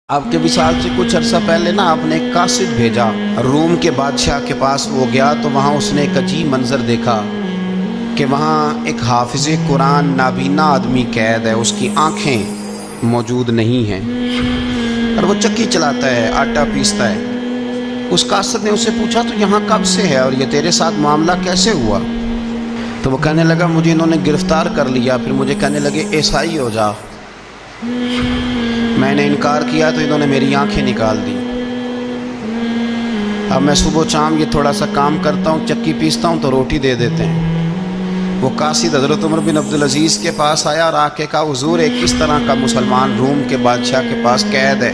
آپ کے وصال سے کچھ عرصہ پہلے نا آپ نے ایک قاصد بھیجا روم کے بادشاہ کے پاس. وہ گیا تو وہاں اس نے ایک عجیب منظر دیکھا کہ وہاں ایک حافظ قرآن نابینا آدمی قید ہے. اس کی آنکھیں موجود نہیں ہیں اور وہ چکی چلاتا ہے, آٹا پیستا ہے. اس قاصد نے اسے پوچھا تو یہاں کب سے ہے اور یہ تیرے ساتھ معاملہ کیسے ہوا؟ تو وہ کہنے لگا مجھے انہوں نے گرفتار کر لیا, پھر مجھے کہنے لگے عیسائی ہو جا. میں نے انکار کیا تو انہوں نے میری آنکھیں نکال دی. اب میں صبح و شام یہ تھوڑا سا کام کرتا ہوں, چکی پیستا ہوں تو روٹی دے دیتے ہیں. وہ قاصد حضرت عمر بن عبدالعزیز کے پاس آیا اور آ کے کہا حضور ایک اس طرح کا مسلمان روم کے بادشاہ کے پاس قید ہے,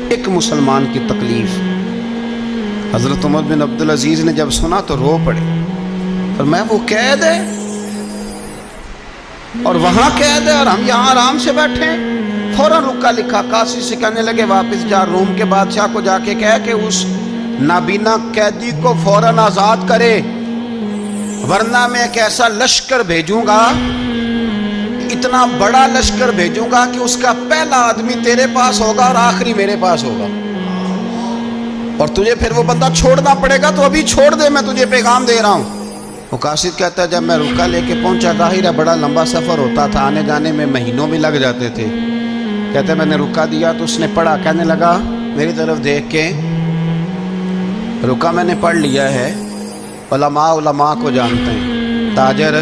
ایک مسلمان کی تکلیف. حضرت عمر بن عبدالعزیز نے جب سنا تو رو پڑے, اور میں وہ قید ہے اور وہاں قید ہے اور ہم یہاں آرام سے بیٹھے ہیں. فوراً رکا لکھا قاصد سے کہنے لگے واپس جا, روم کے بادشاہ کو جا کے کہہ کہ اس نابینا قیدی کو فوراً آزاد کرے, ورنہ میں ایک ایسا لشکر بھیجوں گا, اتنا بڑا لشکر بھیجوں گا کہ اس کا پہلا آدمی تیرے پاس ہوگا اور آخری میرے پاس ہوگا, اور تجھے پھر وہ بندہ چھوڑنا پڑے گا. تو ابھی چھوڑ دے, میں تجھے پیغام دے رہا ہوں. وہ قاصد کہتا ہے جب میں رکا لے کے پہنچا, ظاہر ہے بڑا لمبا سفر ہوتا تھا, آنے جانے میں مہینوں بھی لگ جاتے تھے. کہتے میں نے رکا دیا تو اس نے پڑھا, کہنے لگا میری طرف دیکھ کے رکا میں نے پڑھ لیا ہے. علماء علماء کو جانتے ہیں, تاجر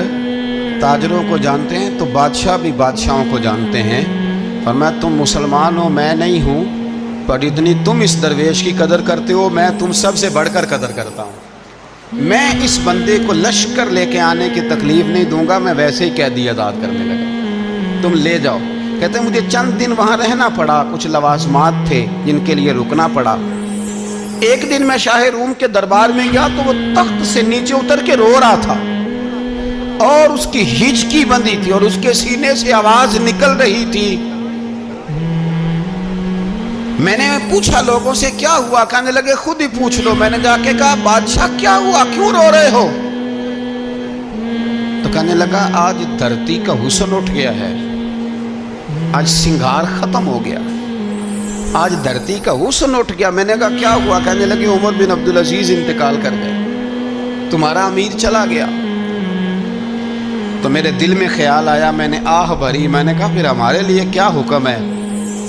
تاجروں کو جانتے ہیں, تو بادشاہ بھی بادشاہوں کو جانتے ہیں. اور میں تم مسلمان ہو میں نہیں ہوں, پر اتنی تم اس درویش کی قدر کرتے ہو میں تم سب سے بڑھ کر قدر کرتا ہوں. میں اس بندے کو لشکر لے کے آنے کی تکلیف نہیں دوں گا, میں ویسے ہی قیدی آزاد کرنے لگا, تم لے جاؤ. کہتے ہیں مجھے چند دن وہاں رہنا پڑا, کچھ لوازمات تھے جن کے لیے رکنا پڑا. ایک دن میں شاہ روم کے دربار میں گیا تو وہ تخت سے نیچے اتر کے رو رہا تھا اور اس کی ہچکی بندھی تھی اور اس کے سینے سے آواز نکل رہی تھی. میں نے پوچھا لوگوں سے کیا ہوا, کہنے لگے خود ہی پوچھ لو. میں نے جا کے کہا بادشاہ کیا ہوا, کیوں رو رہے ہو؟ تو کہنے لگا آج دھرتی کا حسن اٹھ گیا ہے, آج سنگار ختم ہو گیا, آج دھرتی کا حسن اٹھ گیا. میں نے کہا کیا ہوا؟ کہنے لگے عمر بن عبدالعزیز انتقال کر گئے, تمہارا امیر چلا گیا. تو میرے دل میں خیال آیا, میں نے آہ بھری, میں نے کہا پھر ہمارے لیے کیا حکم ہے؟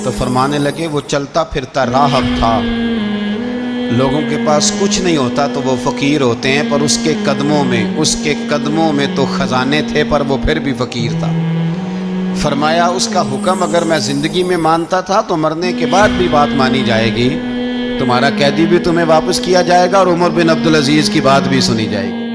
تو فرمانے لگے وہ چلتا پھرتا راہب تھا, لوگوں کے پاس کچھ نہیں ہوتا تو وہ فقیر ہوتے ہیں, پر اس کے قدموں میں تو خزانے تھے, پر وہ پھر بھی فقیر تھا. فرمایا اس کا حکم اگر میں زندگی میں مانتا تھا تو مرنے کے بعد بھی بات مانی جائے گی, تمہارا قیدی بھی تمہیں واپس کیا جائے گا اور عمر بن عبدالعزیز کی بات بھی سنی جائے گی.